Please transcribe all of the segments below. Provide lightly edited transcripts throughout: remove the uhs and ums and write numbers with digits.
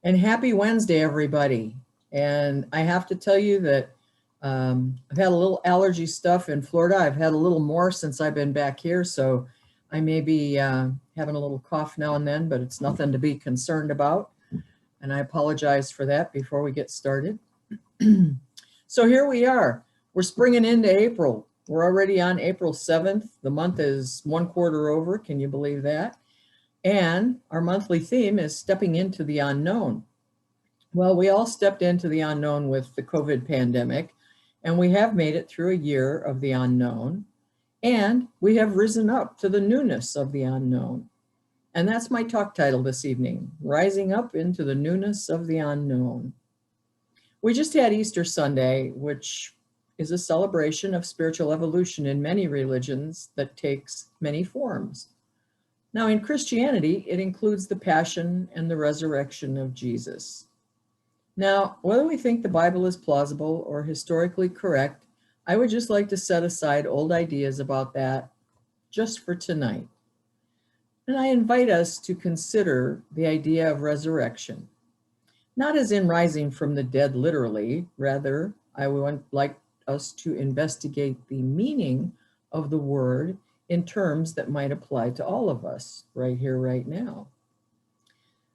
And happy Wednesday, everybody. And I have to tell you that I've had a little allergy stuff in Florida. I've had a little more since I've been back here. So I may be having a little cough now and then, but it's nothing to be concerned about. And I apologize for that before we get started. So here we are. We're springing into April. We're already on April 7th. The month is one quarter over. Can you believe that? And our monthly theme is stepping into the unknown. Well, we all stepped into the unknown with the COVID pandemic, and we have made it through a year of the unknown, and we have risen up to the newness of the unknown. And that's my talk title this evening, Rising Up into the Newness of the Unknown. We just had Easter Sunday, which is a celebration of spiritual evolution in many religions that takes many forms. Now, in Christianity, it includes the passion and the resurrection of Jesus. Now, whether we think the Bible is plausible or historically correct, I would just like to set aside old ideas about that just for tonight. And I invite us to consider the idea of resurrection, not as in rising from the dead literally. Rather, I would like us to investigate the meaning of the word in terms that might apply to all of us right here, right now.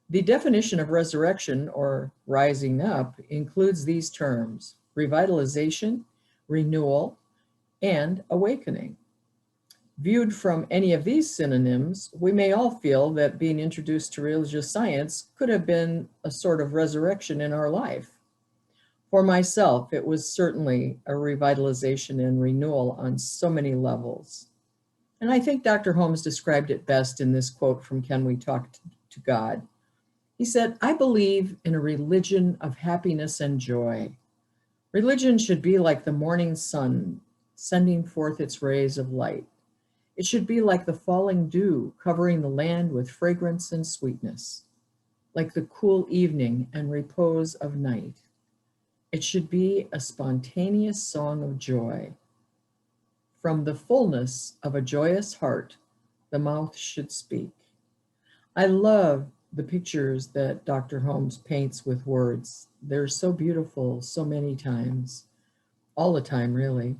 The definition of resurrection or rising up includes these terms: revitalization, renewal, and awakening. Viewed from any of these synonyms, we may all feel that being introduced to religious science could have been a sort of resurrection in our life. For myself, it was certainly a revitalization and renewal on so many levels. And I think Dr. Holmes described it best in this quote from Can We Talk to God? He said, "I believe in a religion of happiness and joy. Religion should be like the morning sun sending forth its rays of light. It should be like the falling dew covering the land with fragrance and sweetness, like the cool evening and repose of night. It should be a spontaneous song of joy. From the fullness of a joyous heart, the mouth should speak." I love the pictures that Dr. Holmes paints with words. They're so beautiful so many times, all the time, really.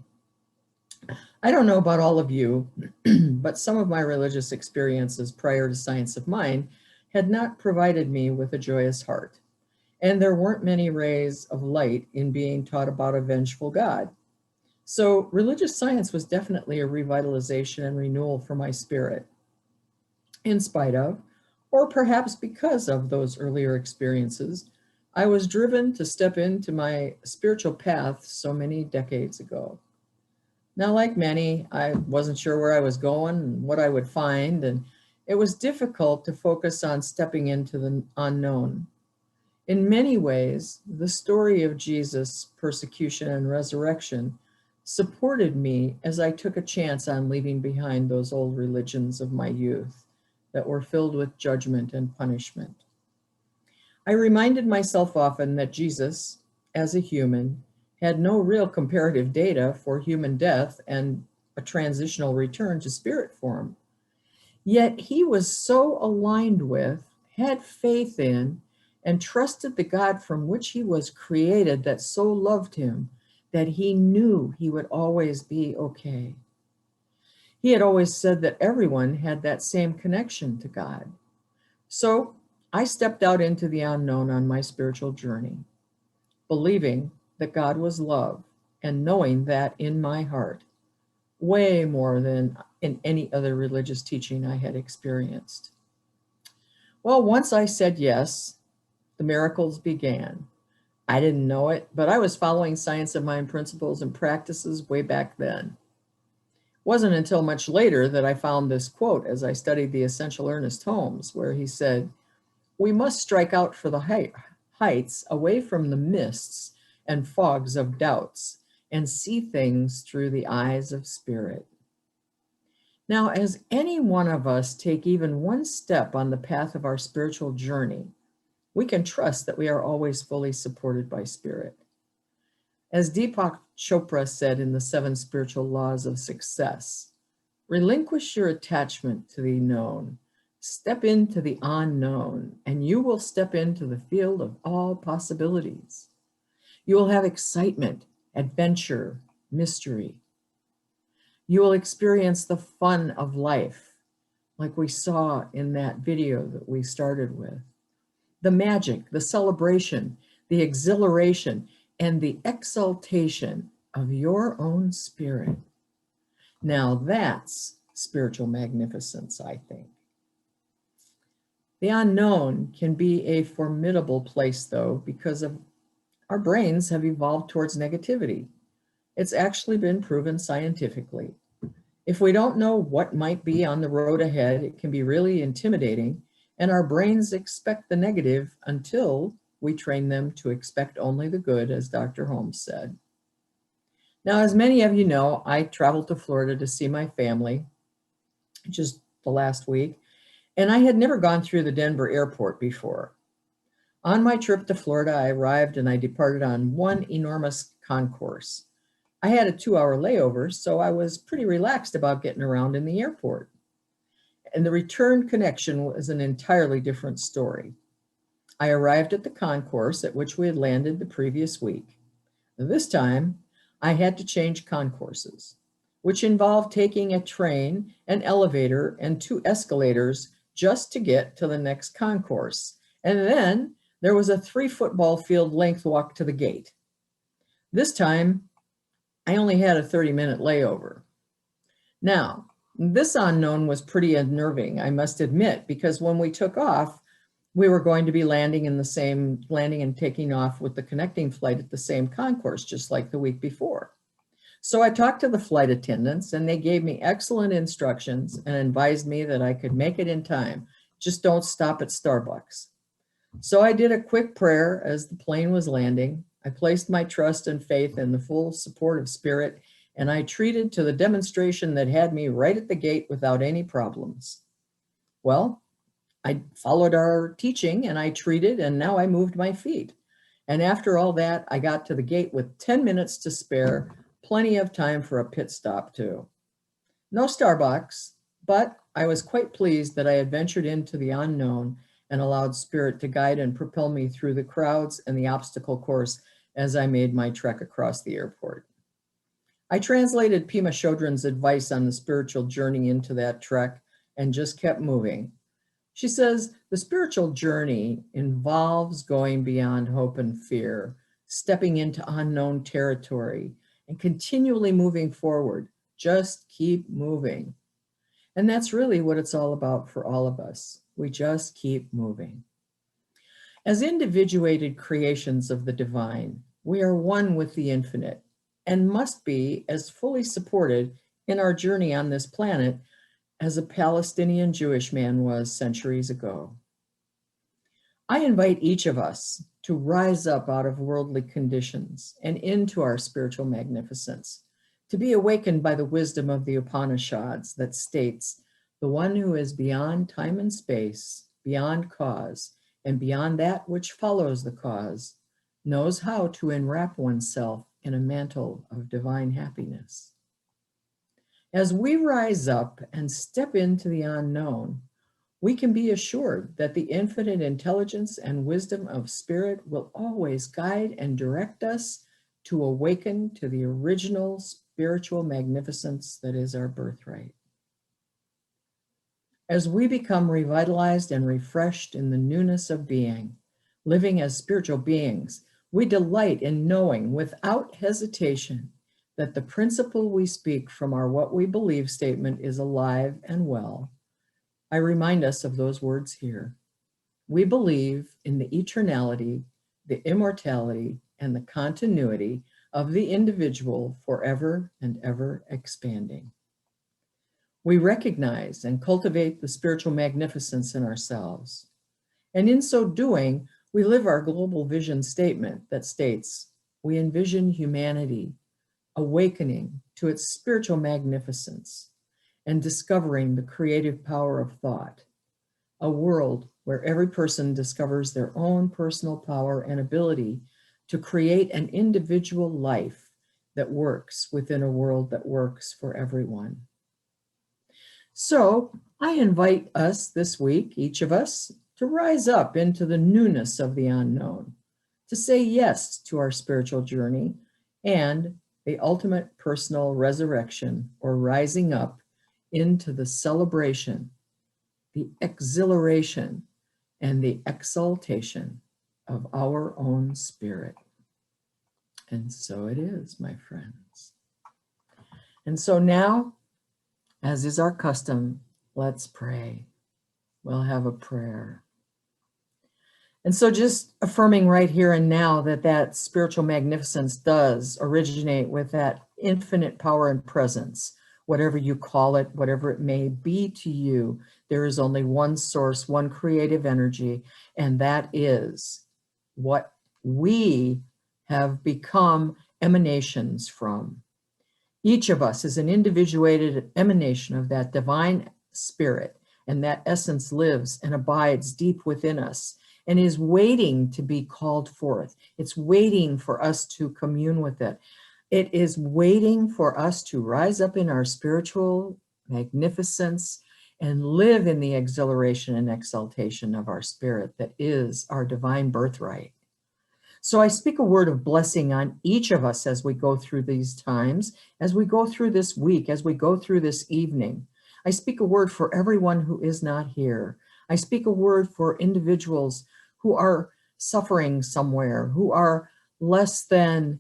I don't know about all of you, but some of my religious experiences prior to Science of Mind had not provided me with a joyous heart. And there weren't many rays of light in being taught about a vengeful God. So religious science was definitely a revitalization and renewal for my spirit. In spite of, or perhaps because of those earlier experiences, I was driven to step into my spiritual path so many decades ago. Now, like many, I wasn't sure where I was going and what I would find, and it was difficult to focus on stepping into the unknown. In many ways, the story of Jesus' persecution and resurrection supported me as I took a chance on leaving behind those old religions of my youth that were filled with judgment and punishment. I reminded myself often that Jesus, as a human, had no real comparative data for human death and a transitional return to spirit form. Yet he was so aligned with, had faith in, and trusted the God from which he was created that so loved him that he knew he would always be okay. He had always said that everyone had that same connection to God. So I stepped out into the unknown on my spiritual journey, believing that God was love and knowing that in my heart, way more than in any other religious teaching I had experienced. Well, once I said yes, the miracles began. I didn't know it, but I was following Science of Mind principles and practices way back then. It wasn't until much later that I found this quote as I studied the Essential Ernest Holmes, where he said, "We must strike out for the heights away from the mists and fogs of doubts and see things through the eyes of spirit." Now, as any one of us take even one step on the path of our spiritual journey, we can trust that we are always fully supported by spirit. As Deepak Chopra said in the 7 Spiritual Laws of Success, relinquish your attachment to the known, Step into the unknown, and you will step into the field of all possibilities. You will have excitement, adventure, mystery. You will experience the fun of life, like we saw in that video that we started with. The magic, the celebration, the exhilaration, and the exaltation of your own spirit. Now that's spiritual magnificence, I think. The unknown can be a formidable place, though, because of our brains have evolved towards negativity. It's actually been proven scientifically. If we don't know what might be on the road ahead, it can be really intimidating, and our brains expect the negative until we train them to expect only the good, as Dr. Holmes said. Now, as many of you know, I traveled to Florida to see my family just the last week, and I had never gone through the Denver airport before. On my trip to Florida, I arrived and I departed on one enormous concourse. I had a 2-hour layover, so I was pretty relaxed about getting around in the airport. And the return connection was an entirely different story. I arrived at the concourse at which we had landed the previous week. This time, I had to change concourses, which involved taking a train, an elevator, and 2 escalators just to get to the next concourse. And then there was a 3 football field length walk to the gate. This time, I only had a 30-minute layover. Now, this unknown was pretty unnerving, I must admit, because when we took off, we were going to be landing and taking off with the connecting flight at the same concourse, just like the week before. So I talked to the flight attendants, and they gave me excellent instructions and advised me that I could make it in time. Just don't stop at Starbucks. So I did a quick prayer as the plane was landing. I placed my trust and faith in the full support of Spirit, and I treated to the demonstration that had me right at the gate without any problems. Well, I followed our teaching and I treated, and now I moved my feet. And after all that, I got to the gate with 10 minutes to spare, plenty of time for a pit stop too. No Starbucks, but I was quite pleased that I had ventured into the unknown and allowed Spirit to guide and propel me through the crowds and the obstacle course as I made my trek across the airport. I translated Pema Chodron's advice on the spiritual journey into that trek and just kept moving. She says, the spiritual journey involves going beyond hope and fear, stepping into unknown territory, and continually moving forward. Just keep moving. And that's really what it's all about for all of us. We just keep moving. As individuated creations of the divine, we are one with the infinite and must be as fully supported in our journey on this planet as a Palestinian Jewish man was centuries ago. I invite each of us to rise up out of worldly conditions and into our spiritual magnificence, to be awakened by the wisdom of the Upanishads that states, the one who is beyond time and space, beyond cause, and beyond that which follows the cause, knows how to enwrap oneself in a mantle of divine happiness. As we rise up and step into the unknown, we can be assured that the infinite intelligence and wisdom of Spirit will always guide and direct us to awaken to the original spiritual magnificence that is our birthright. As we become revitalized and refreshed in the newness of being, living as spiritual beings, we delight in knowing without hesitation that the principle we speak from our what we believe statement is alive and well. I remind us of those words here. We believe in the eternality, the immortality, and the continuity of the individual forever and ever expanding. We recognize and cultivate the spiritual magnificence in ourselves. And in so doing, we live our global vision statement that states, we envision humanity awakening to its spiritual magnificence and discovering the creative power of thought, a world where every person discovers their own personal power and ability to create an individual life that works within a world that works for everyone. So I invite us this week, each of us, to rise up into the newness of the unknown, to say yes to our spiritual journey and the ultimate personal resurrection, or rising up into the celebration, the exhilaration, and the exaltation of our own spirit. And so it is, my friends. And so now, as is our custom, let's pray. We'll have a prayer. And so just affirming right here and now that spiritual magnificence does originate with that infinite power and presence, whatever you call it, whatever it may be to you, there is only one source, one creative energy, and that is what we have become emanations from. Each of us is an individuated emanation of that divine spirit, and that essence lives and abides deep within us and is waiting to be called forth. It's waiting for us to commune with it. It is waiting for us to rise up in our spiritual magnificence and live in the exhilaration and exaltation of our spirit that is our divine birthright. So I speak a word of blessing on each of us as we go through these times, as we go through this week, as we go through this evening. I speak a word for everyone who is not here. I speak a word for individuals who are suffering somewhere, who are less than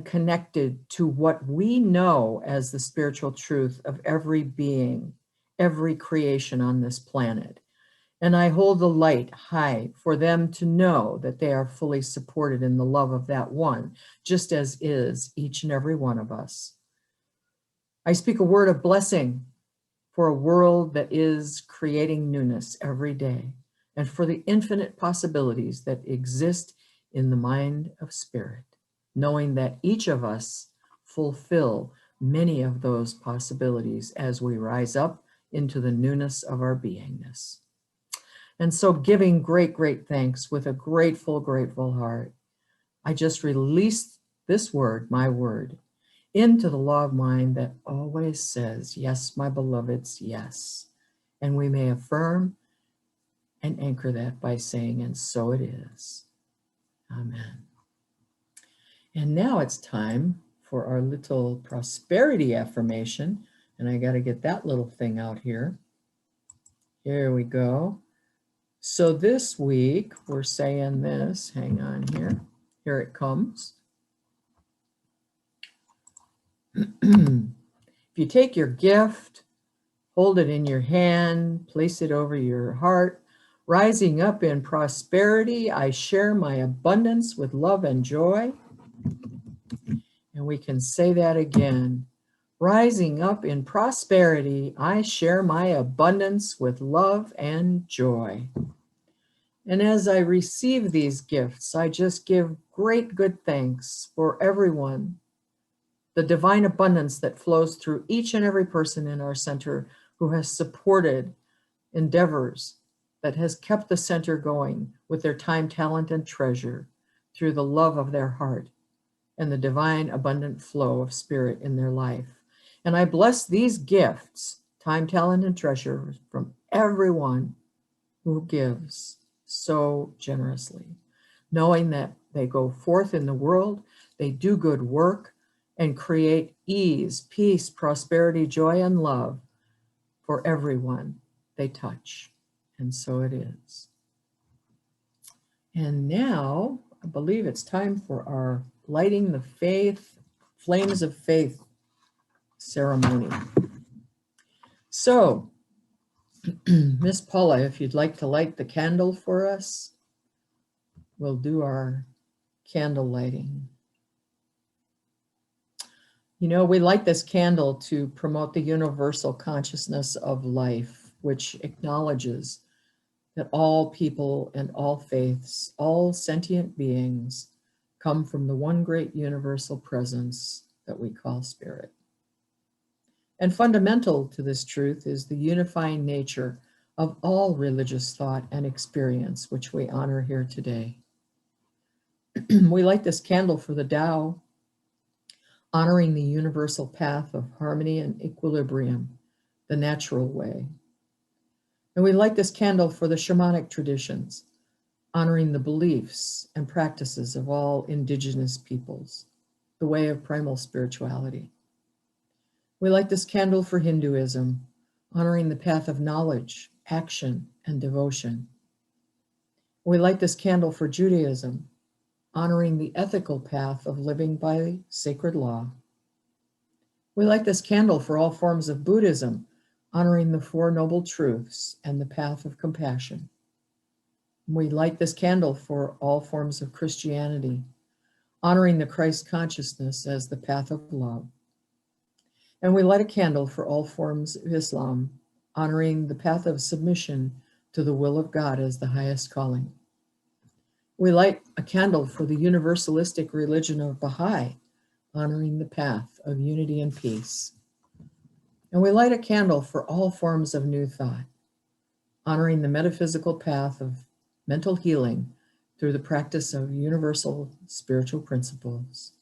connected to what we know as the spiritual truth of every being, every creation on this planet. And I hold the light high for them to know that they are fully supported in the love of that one, just as is each and every one of us. I speak a word of blessing for a world that is creating newness every day, and for the infinite possibilities that exist in the mind of spirit, knowing that each of us fulfill many of those possibilities as we rise up into the newness of our beingness. And so giving great, great thanks with a grateful, grateful heart, I just release this word, my word, into the law of mind that always says, yes, my beloveds, yes. And we may affirm and anchor that by saying, and so it is. Amen. And now it's time for our little prosperity affirmation. And I got to get that little thing out here. Here we go. So this week we're saying this, hang on here. Here it comes. If you take your gift, hold it in your hand, place it over your heart, rising up in prosperity, I share my abundance with love and joy. And we can say that again. Rising up in prosperity, I share my abundance with love and joy. And as I receive these gifts, I just give great good thanks for everyone, the divine abundance that flows through each and every person in our center who has supported endeavors that has kept the center going with their time, talent, and treasure through the love of their heart and the divine abundant flow of spirit in their life. And I bless these gifts, time, talent, and treasure, from everyone who gives so generously, knowing that they go forth in the world, they do good work, and create ease, peace, prosperity, joy, and love for everyone they touch. And so it is. And now I believe it's time for our lighting the faith, flames of faith ceremony. So, Miss Paula, if you'd like to light the candle for us, we'll do our candle lighting. You know, we light this candle to promote the universal consciousness of life, which acknowledges that all people and all faiths, all sentient beings, come from the one great universal presence that we call spirit. And fundamental to this truth is the unifying nature of all religious thought and experience, which we honor here today. We light this candle for the Tao, honoring the universal path of harmony and equilibrium, the natural way. And we light this candle for the shamanic traditions, honoring the beliefs and practices of all indigenous peoples, the way of primal spirituality. We light this candle for Hinduism, honoring the path of knowledge, action, and devotion. We light this candle for Judaism, honoring the ethical path of living by sacred law. We light this candle for all forms of Buddhism, honoring the Four Noble Truths and the path of compassion. We light this candle for all forms of Christianity, honoring the Christ consciousness as the path of love. And we light a candle for all forms of Islam, honoring the path of submission to the will of God as the highest calling. We light a candle for the universalistic religion of Baha'i, honoring the path of unity and peace. And we light a candle for all forms of new thought, honoring the metaphysical path of mental healing through the practice of universal spiritual principles.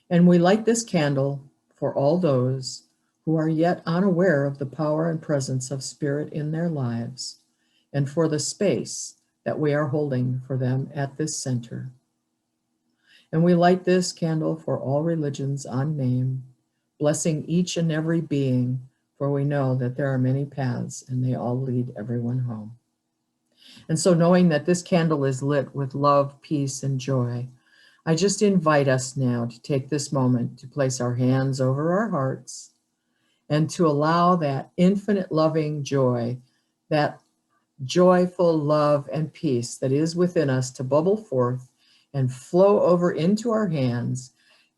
And we light this candle for all those who are yet unaware of the power and presence of spirit in their lives, and for the space that we are holding for them at this center. And we light this candle for all religions unnamed, blessing each and every being, for we know that there are many paths and they all lead everyone home. And so, knowing that this candle is lit with love, peace, and joy, I just invite us now to take this moment to place our hands over our hearts and to allow that infinite loving joy, that joyful love and peace that is within us to bubble forth and flow over into our hands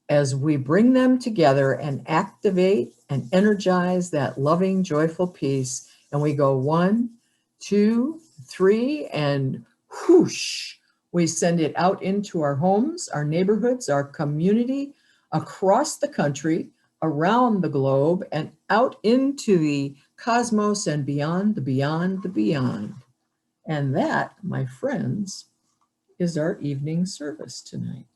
as we bring them together and activate and energize that loving, joyful peace. And we go 1, 2, 3, and whoosh, we send it out into our homes, our neighborhoods, our community, across the country, around the globe, and out into the cosmos and beyond, the beyond, the beyond. And that, my friends, is our evening service tonight.